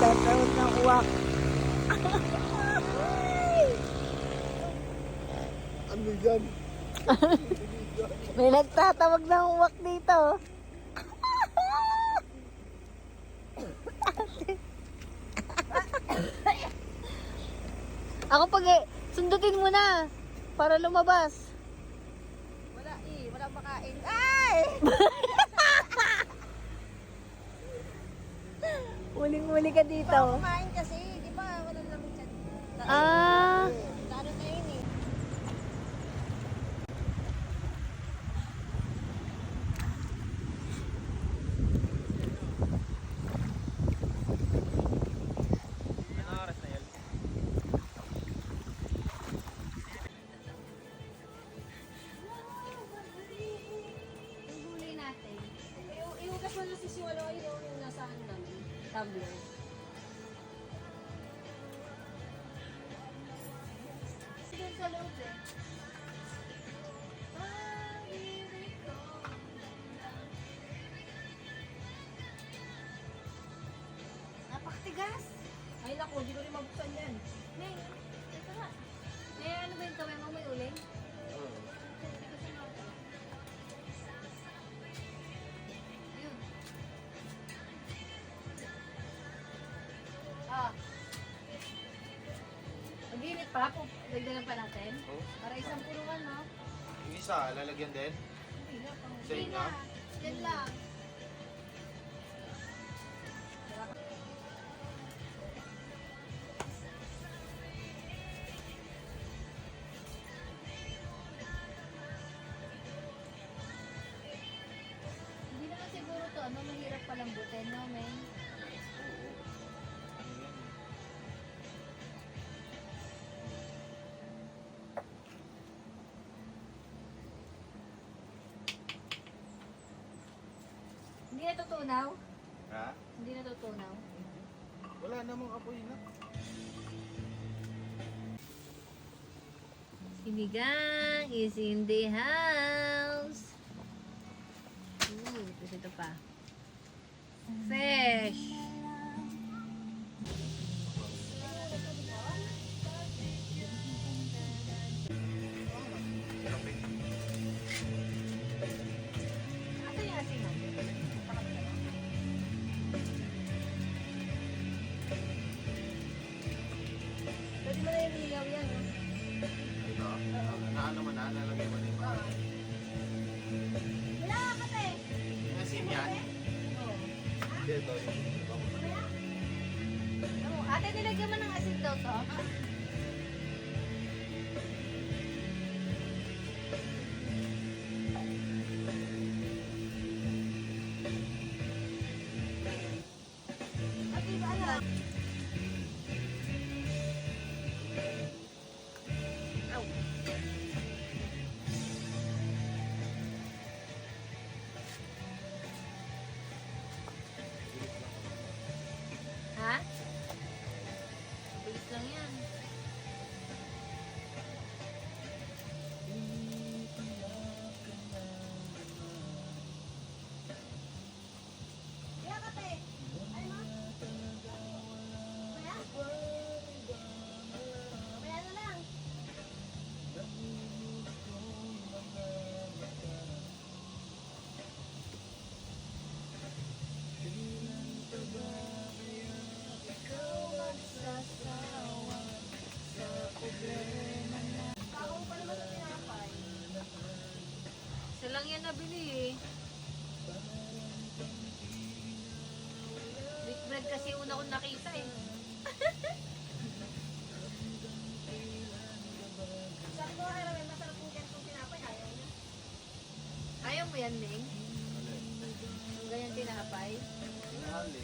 nagtatawag ng uwak. Ano dyan? May nagtatawag ng uwak dito. Ako sundutin mo na para lumabas. Wala makain. Ay! Muling-muli ka dito. Kumain kasi, di ba? Wala naman dyan. Ah, Lalo na yun eh. Anong oras na yun? Yung gulay natin. Iugas mo na si Siwalo yung nasa ano namin. Tumbler. Doon sa loob eh. Napakatigas. Ay naku, di ko rin mabuksan yan. Neng, ito nga. Ano ba yung kamay mo? May uling? Oo. Yun. Ah. Mag-init pa? Dagdagan pa natin? Oh. Para isang pulungan, no? Yung isa, lalagyan din? Same na? Yan lang. Hindi naman siguro to, mahirap palang butin, no, men? Oo. Ano yan? Hindi natutunaw? Ha? Hindi natutunaw? Wala namang apoy na. Sinigang is in the house. Tapos ito pa. Fish. Ito yung asin mo. Pwede mo na yung ilaw yan. No? Ito. Naano mo na, nalagay mo na yung mga. Wala ka te. Yung asin yan? Hindi, ito. Ate, nilagyan mo ng asin daw to. Ate, ba ano? Ha? Bilis lang yan. Kaya ka, te. Ay, ma. Kaya? Kaya na lang. Ako pa naman sa tinapay. Isa lang yan nabili eh. Wheat bread kasi una kong nakita eh. Sabi ko kaya naman masarap po ganitong tinapay. Ayaw niya. Ayaw mo yan, Ming? Yung ganyan tinapay? Pinahali.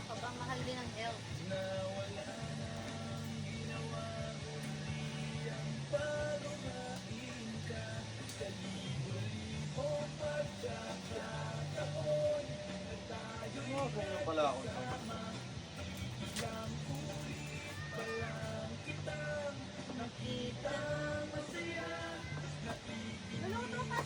Kapag mahal din ang health. Oh, ganyan pala ako. Luluto ka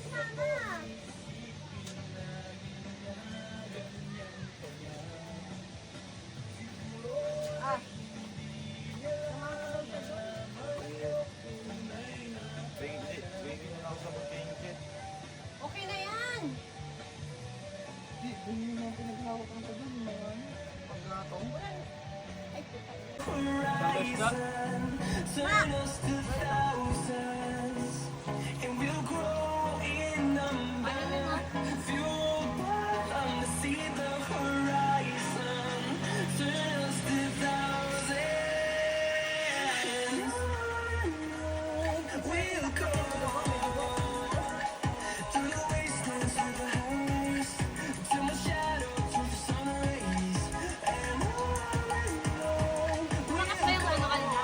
Malakas ba yung ano kanina?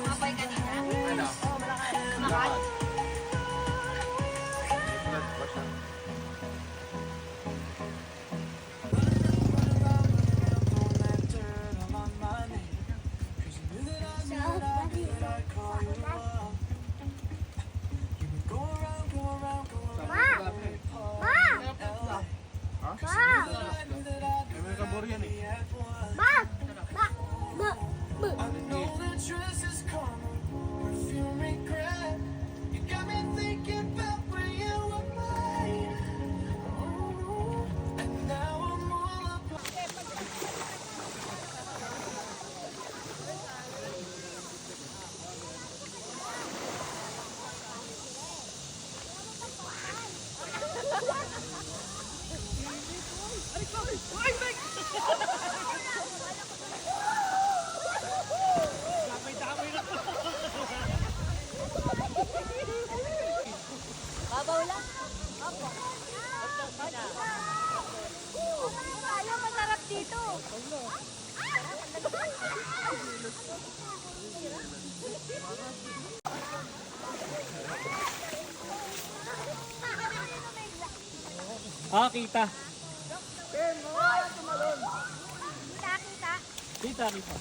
Apoy kanina? Ano? Malakas? Blood pa siya. Ha? May mga kabor yan eh. Babaw lang. Opo. Ayaw, masarap dito. Ah, kita. Kita. Kita, kita.